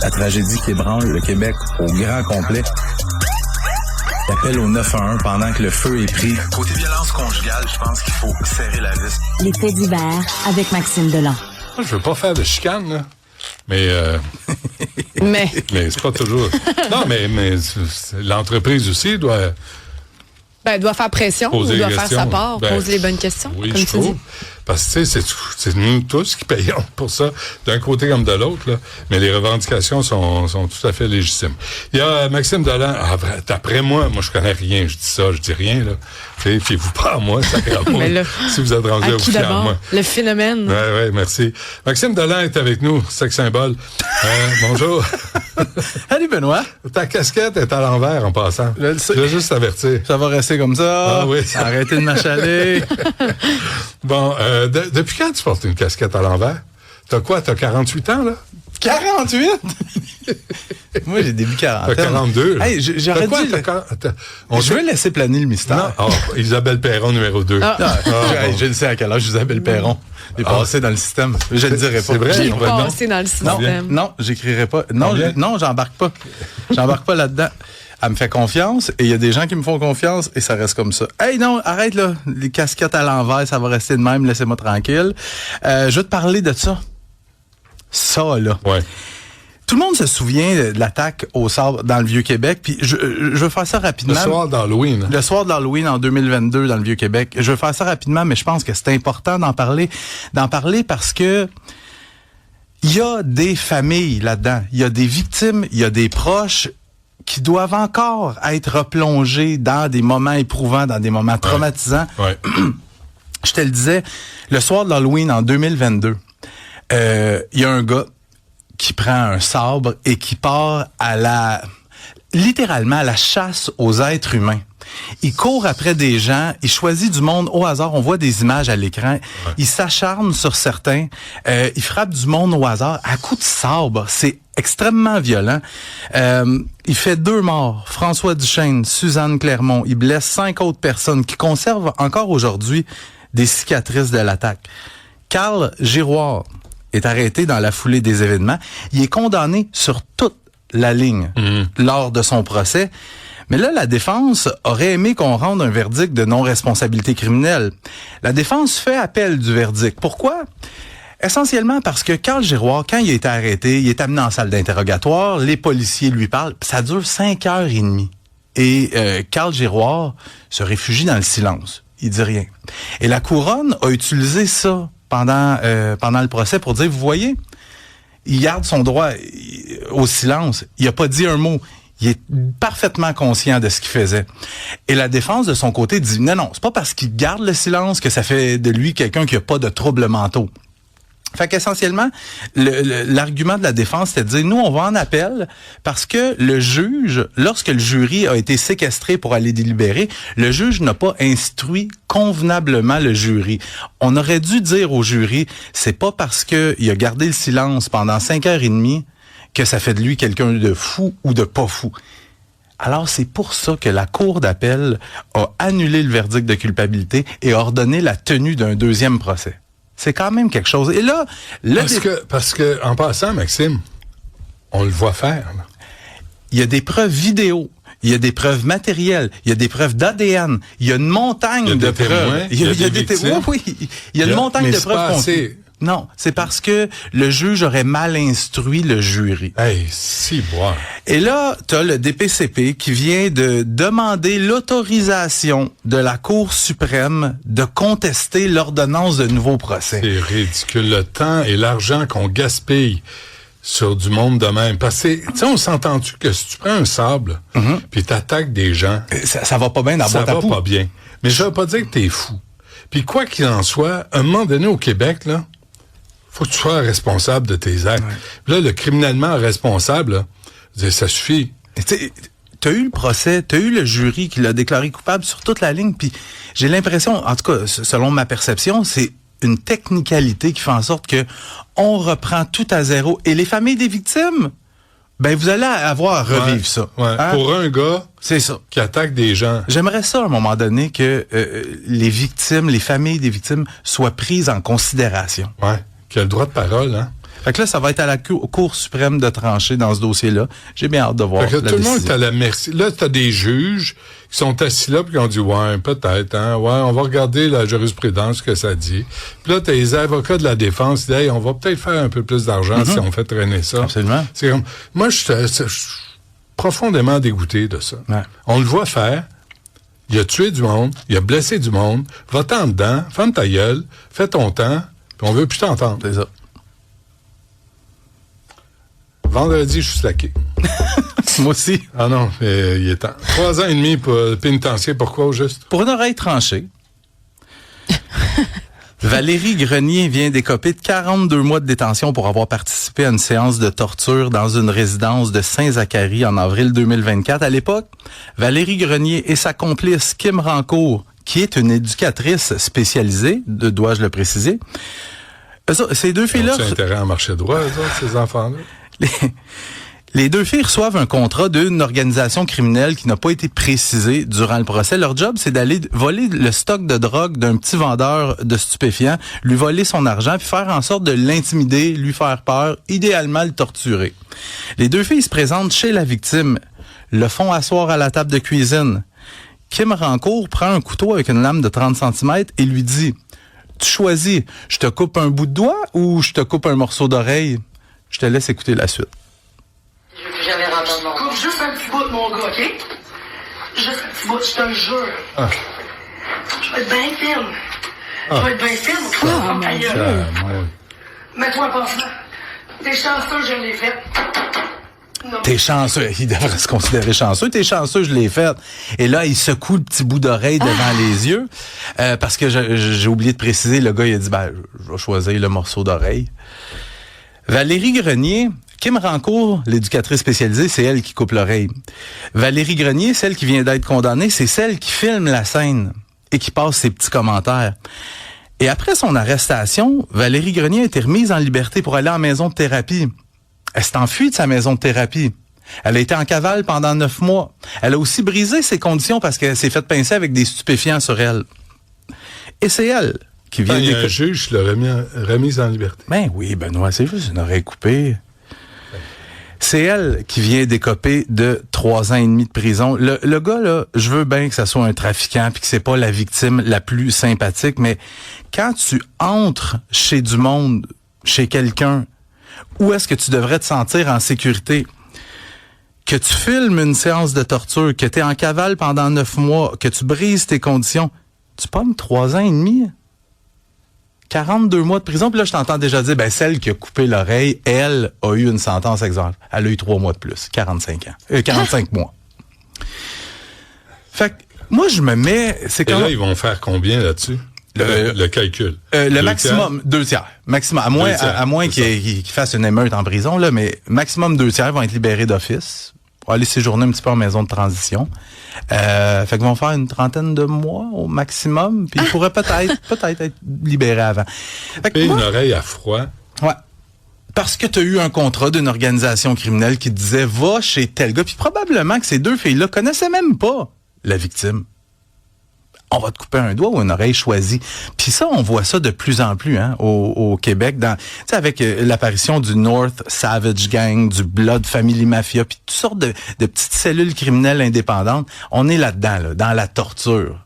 la tragédie qui ébranle le Québec au grand complet. Appel au 911 pendant que le feu est pris. Côté violence conjugale, je pense qu'il faut serrer la vis. Les faits divers avec Maxime Delan. Moi, je veux pas faire de chicane, là. Mais c'est pas toujours. Non, mais l'entreprise aussi doit. Elle doit faire pression ou doit faire sa part, poser les bonnes questions. Oui, comme je trouve. Parce que, tu sais, c'est nous tous qui payons pour ça, d'un côté comme de l'autre, là. Mais les revendications sont tout à fait légitimes. Il y a Maxime Delan. D'après moi, je connais rien. Je dis ça, je dis rien, là. Fiez-vous pas à moi, sacrément. Mais là, si vous êtes rendu à vous fier à moi. Le phénomène. Oui, merci. Maxime Delan est avec nous, sex symbole. Bonjour. Salut Benoît. Ta casquette est à l'envers en passant. Je veux juste t'avertir. Ça va rester comme ça. Ah oui. Arrêtez de m'achaler. Bon, depuis quand tu portes une casquette à l'envers? T'as quoi? T'as 48 ans, là? 48? Moi, j'ai début 40. T'as 42. Hey, j'aurais dit... Je vais laisser planer le mystère. Non. Isabelle Perron, numéro 2. Je le sais à quel âge Isabelle Perron est passée dans le système. Je le dirai pas. C'est vrai? J'ai passé dans le système. Non, j'écrirai pas. Non, j'embarque pas. J'embarque pas là-dedans. Elle me fait confiance et il y a des gens qui me font confiance et ça reste comme ça. Hey, non, arrête là. Les casquettes à l'envers, ça va rester de même. Laissez-moi tranquille. Je vais te parler de ça. Ça, là. Ouais. Tout le monde se souvient de l'attaque au sabre dans le Vieux-Québec. Puis je veux faire ça rapidement. Le soir d'Halloween. Le soir d'Halloween en 2022 dans le Vieux-Québec. Je veux faire ça rapidement, mais je pense que c'est important d'en parler parce que il y a des familles là-dedans. Il y a des victimes, il y a des proches qui doivent encore être replongés dans des moments éprouvants, dans des moments traumatisants. Ouais. Je te le disais, le soir de l'Halloween en 2022, il y a un gars qui prend un sabre et qui part littéralement à la chasse aux êtres humains. Il court après des gens, il choisit du monde au hasard, on voit des images à l'écran, il s'acharne sur certains, il frappe du monde au hasard à coups de sabre, c'est extrêmement violent. Il fait 2 morts, François Duchesne, Suzanne Clermont, il blesse 5 autres personnes qui conservent encore aujourd'hui des cicatrices de l'attaque. Carl Giroir est arrêté dans la foulée des événements, il est condamné sur toute la ligne lors de son procès. Mais là, la défense aurait aimé qu'on rende un verdict de non-responsabilité criminelle. La défense fait appel du verdict. Pourquoi? Essentiellement parce que Carl Giroir, quand il a été arrêté, il est amené en salle d'interrogatoire, les policiers lui parlent, ça dure 5h30. Et Carl Giroir se réfugie dans le silence. Il dit rien. Et la couronne a utilisé ça pendant le procès pour dire, vous voyez, il garde son droit au silence. Il a pas dit un mot. Il est parfaitement conscient de ce qu'il faisait. Et la défense, de son côté, dit non, c'est pas parce qu'il garde le silence que ça fait de lui quelqu'un qui a pas de troubles mentaux. Fait qu'essentiellement, l'argument de la défense, c'était de dire, nous, on va en appel parce que le juge, lorsque le jury a été séquestré pour aller délibérer, le juge n'a pas instruit convenablement le jury. On aurait dû dire au jury, c'est pas parce qu'il a gardé le silence pendant 5h30 que ça fait de lui quelqu'un de fou ou de pas fou. Alors, c'est pour ça que la Cour d'appel a annulé le verdict de culpabilité et a ordonné la tenue d'un 2e procès. C'est quand même quelque chose. Et là, parce que en passant, Maxime, on le voit faire. Là. Il y a des preuves vidéo, il y a des preuves matérielles, il y a des preuves d'ADN, il y a une montagne de preuves. Il y a des témoins. Oui, il y a une montagne de preuves. Non, c'est parce que le juge aurait mal instruit le jury. Hey, si boire. Et là, t'as le DPCP qui vient de demander l'autorisation de la Cour suprême de contester l'ordonnance de nouveau procès. C'est ridicule, le temps et l'argent qu'on gaspille sur du monde de même. Parce que, tu sais, on s'entend-tu que si tu prends un sable, puis t'attaques des gens... Ça va pas bien dans la boîte à poux. Ça va pas bien. Mais je veux pas dire que t'es fou. Puis quoi qu'il en soit, à un moment donné au Québec, là, faut que tu sois responsable de tes actes. Ouais. Là, le criminellement responsable, là, ça suffit. T'as eu le procès, t'as eu le jury qui l'a déclaré coupable sur toute la ligne, puis j'ai l'impression, en tout cas, selon ma perception, c'est une technicalité qui fait en sorte que on reprend tout à zéro. Et les familles des victimes, ben vous allez avoir à revivre ça. Ouais. Hein? Pour un gars c'est ça. Qui attaque des gens. J'aimerais ça, à un moment donné, que les victimes, les familles des victimes soient prises en considération. Ouais. Qui a le droit de parole, hein? Fait que là, ça va être à la Cour suprême de trancher dans ce dossier-là. J'ai bien hâte de voir. Fait que tout le monde est à la merci. Là, t'as des juges qui sont assis là puis qui ont dit ouais, peut-être, hein, ouais, on va regarder la jurisprudence que ça dit. Puis là, t'as les avocats de la défense qui disent hey, on va peut-être faire un peu plus d'argent si on fait traîner ça. Absolument. C'est comme moi, je suis profondément dégoûté de ça. Ouais. On le voit faire. Il a tué du monde, il a blessé du monde. Va-t'en dedans, ferme ta gueule, fais ton temps, puis on veut plus t'entendre. C'est ça. Vendredi, je suis slacké. Moi aussi. Ah non, il est temps. 3 ans et demi pour pénitencier, pourquoi au juste? Pour une oreille tranchée. Valérie Grenier vient d'écoper de 42 mois de détention pour avoir participé à une séance de torture dans une résidence de Saint-Zacharie en avril 2024. À l'époque, Valérie Grenier et sa complice Kim Rancourt, qui est une éducatrice spécialisée, dois-je le préciser, ces deux filles-là... Ont-ils intérêt à marcher droit, ces enfants-là? Les deux filles reçoivent un contrat d'une organisation criminelle qui n'a pas été précisée durant le procès. Leur job, c'est d'aller voler le stock de drogue d'un petit vendeur de stupéfiants, lui voler son argent, puis faire en sorte de l'intimider, lui faire peur, idéalement le torturer. Les deux filles se présentent chez la victime, le font asseoir à la table de cuisine. Kim Rancourt prend un couteau avec une lame de 30 cm et lui dit « Tu choisis, je te coupe un bout de doigt ou je te coupe un morceau d'oreille? » Je te laisse écouter la suite. Je veux plus jamais rentendre mon gars. Coupe juste un petit bout de mon gars, OK? Juste un petit bout, je te le jure. Ah. Je vais être bien fine. Je vais être bien fine. Toi, ferme ta gueule. Mets-toi pas ça. T'es chanceux, je l'ai fait. Non. T'es chanceux. Il devrait se considérer chanceux. T'es chanceux, je l'ai fait. Et là, il secoue le petit bout d'oreille devant les yeux. Parce que j'ai oublié de préciser, le gars, il a dit, je vais choisir le morceau d'oreille. Valérie Grenier, Kim Rancourt, l'éducatrice spécialisée, c'est elle qui coupe l'oreille. Valérie Grenier, celle qui vient d'être condamnée, c'est celle qui filme la scène et qui passe ses petits commentaires. Et après son arrestation, Valérie Grenier a été remise en liberté pour aller en maison de thérapie. Elle s'est enfuie de sa maison de thérapie. Elle a été en cavale pendant 9 mois. Elle a aussi brisé ses conditions parce qu'elle s'est fait pincer avec des stupéfiants sur elle. Et c'est elle qui vient... Il y a un juge qui l'a remise en liberté. Ben oui, Benoît, c'est juste une oreille coupée. C'est elle qui vient d'écoper de 3 ans et demi de prison. Le gars, là, je veux bien que ça soit un trafiquant puis que c'est pas la victime la plus sympathique, mais quand tu entres chez du monde, chez quelqu'un, où est-ce que tu devrais te sentir en sécurité? Que tu filmes une séance de torture, que tu es en cavale pendant 9 mois, que tu brises tes conditions, tu pognes 3 ans et demi? 42 mois de prison, puis là, je t'entends déjà dire, celle qui a coupé l'oreille, elle a eu une sentence exemplaire. Elle a eu 3 mois de plus, 45 mois. Fait que, moi, je me mets... Et là, ils vont faire combien là-dessus? Le calcul. Le maximum, 2 tiers. Maximum, à moins qu'ils fassent une émeute en prison, là, mais maximum 2 tiers vont être libérés d'office. Pour aller séjourner un petit peu en maison de transition. Fait qu'ils vont faire une 30aine de mois au maximum, puis ils pourraient peut-être être libérés avant. Et une oreille à froid. Ouais. Parce que tu as eu un contrat d'une organisation criminelle qui te disait va chez tel gars, puis probablement que ces deux filles-là connaissaient même pas la victime. On va te couper un doigt ou une oreille choisie. Puis ça, on voit ça de plus en plus au Québec, avec l'apparition du North Savage Gang, du Blood Family Mafia, puis toutes sortes de petites cellules criminelles indépendantes. On est là-dedans, là, dans la torture.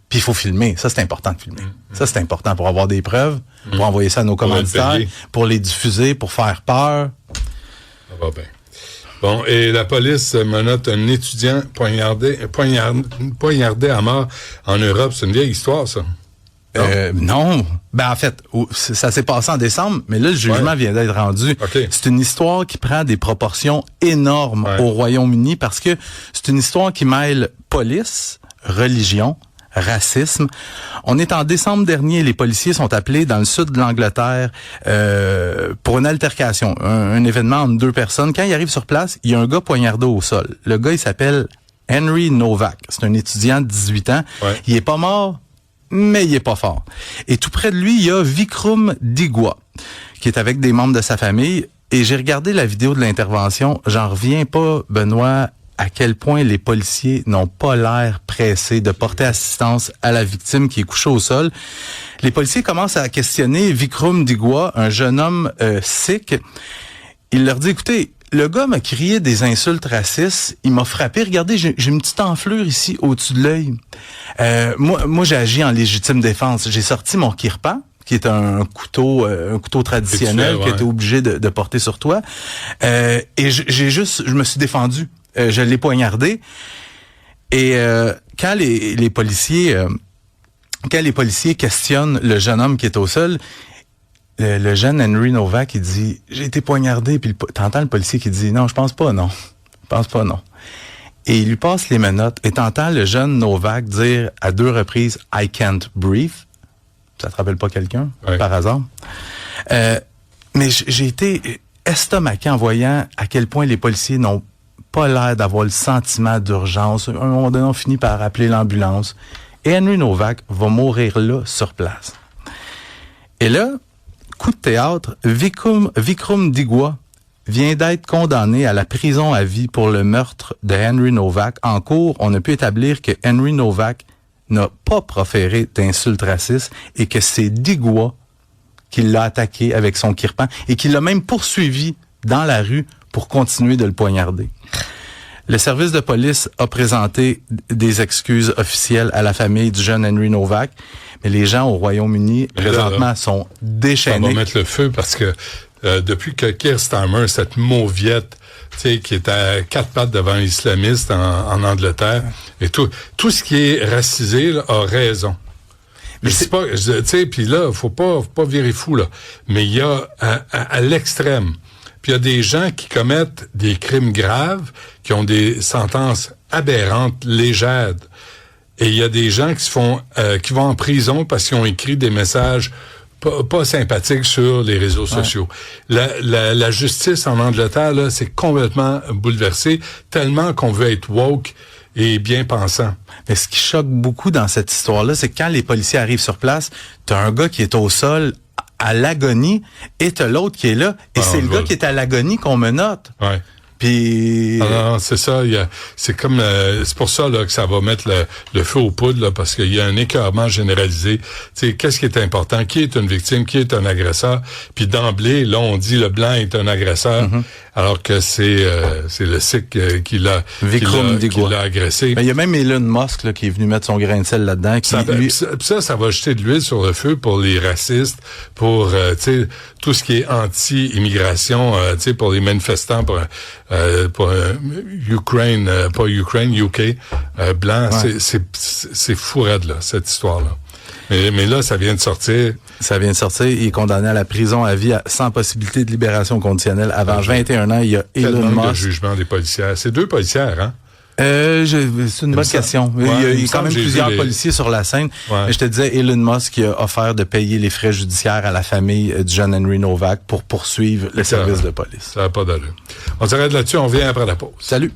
Puis il faut filmer. Ça, c'est important de filmer. Ça, c'est important pour avoir des preuves, pour envoyer ça à nos commanditaires, pour les diffuser, pour faire peur. Ça va bien. Bon, et la police menotte un étudiant poignardé à mort en Europe. C'est une vieille histoire, ça. Non. En fait, ça s'est passé en décembre, mais là, le jugement vient d'être rendu. Okay. C'est une histoire qui prend des proportions énormes au Royaume-Uni parce que c'est une histoire qui mêle police, religion, racisme. On est en décembre dernier, les policiers sont appelés dans le sud de l'Angleterre pour une altercation, un événement entre 2 personnes. Quand ils arrivent sur place, il y a un gars poignardé au sol. Le gars, il s'appelle Henry Novak. C'est un étudiant de 18 ans. Ouais. Il est pas mort, mais il est pas fort. Et tout près de lui, il y a Vikram Digwa, qui est avec des membres de sa famille. Et j'ai regardé la vidéo de l'intervention. J'en reviens pas, Benoît. à quel point les policiers n'ont pas l'air pressés de porter assistance à la victime qui est couchée au sol. Les policiers commencent à questionner Vikram Digwa, un jeune homme sikh. Il leur dit, écoutez, le gars m'a crié des insultes racistes, il m'a frappé. Regardez, j'ai une petite enflure ici au-dessus de l'œil. Moi, j'ai agi en légitime défense. J'ai sorti mon kirpan, qui est un couteau traditionnel que tu es obligé de porter sur toi. Et je me suis défendu. Je l'ai poignardé. Et quand les policiers questionnent le jeune homme qui est au sol, le jeune Henry Novak, il dit, j'ai été poignardé, puis t'entends le policier qui dit, non, je pense pas, non. Et il lui passe les menottes, et t'entends le jeune Novak dire à 2 reprises, I can't breathe. Ça te rappelle pas quelqu'un, par hasard? Mais j'ai été estomaqué en voyant à quel point les policiers n'ont pas l'air d'avoir le sentiment d'urgence. À un moment donné, on finit par appeler l'ambulance. Et Henry Novak va mourir là, sur place. Et là, coup de théâtre, Vikram Digwa vient d'être condamné à la prison à vie pour le meurtre de Henry Novak. En cours, on a pu établir que Henry Novak n'a pas proféré d'insultes racistes et que c'est Digwa qui l'a attaqué avec son kirpan et qui l'a même poursuivi dans la rue pour continuer de le poignarder. Le service de police a présenté des excuses officielles à la famille du jeune Henry Novak, mais les gens au Royaume-Uni, présentement, sont déchaînés. Ça va mettre le feu parce que depuis que Keir Starmer, cette mauviette, qui est à 4 pattes devant les islamistes en Angleterre, et tout ce qui est racisé là, a raison. Mais c'est pas, puis là, faut pas virer fou là. Mais il y a à l'extrême. Puis il y a des gens qui commettent des crimes graves, qui ont des sentences aberrantes, légères. Et il y a des gens qui vont en prison parce qu'ils ont écrit des messages pas sympathiques sur les réseaux sociaux. La justice en Angleterre, là, c'est complètement bouleversé, tellement qu'on veut être woke et bien pensant. Mais ce qui choque beaucoup dans cette histoire-là, c'est que quand les policiers arrivent sur place, t'as un gars qui est au sol à l'agonie et t'as l'autre qui est là. Et c'est le gars qui est à l'agonie qu'on menotte. Ouais. Puis non, c'est ça. C'est comme c'est pour ça là que ça va mettre le feu aux poudres là, parce qu'il y a un écœurement généralisé. Tu sais, qu'est-ce qui est important? Qui est une victime? Qui est un agresseur? Puis d'emblée, là, on dit le blanc est un agresseur, alors que c'est le Sikh qui l'a agressé. Mais il y a même Elon Musk là, qui est venu mettre son grain de sel là-dedans. Ça va jeter de l'huile sur le feu pour les racistes, pour tu sais tout ce qui est anti-immigration, tu sais pour les manifestants, pour Ukraine, pas Ukraine, UK, blanc, c'est fou raide, là, cette histoire-là. Mais là, ça vient de sortir. Ça vient de sortir. Il est condamné à la prison à vie sans possibilité de libération conditionnelle. Avant 21 ans, il y a Elon Musk. Le jugement des policières. C'est 2 policières, hein? C'est une bonne question. Il y a quand même plusieurs policiers sur la scène. Ouais. Je te disais, Elon Musk qui a offert de payer les frais judiciaires à la famille du jeune Henry Novak pour poursuivre le service de police. Ça n'a pas d'allure. On s'arrête là-dessus, on revient après la pause. Salut.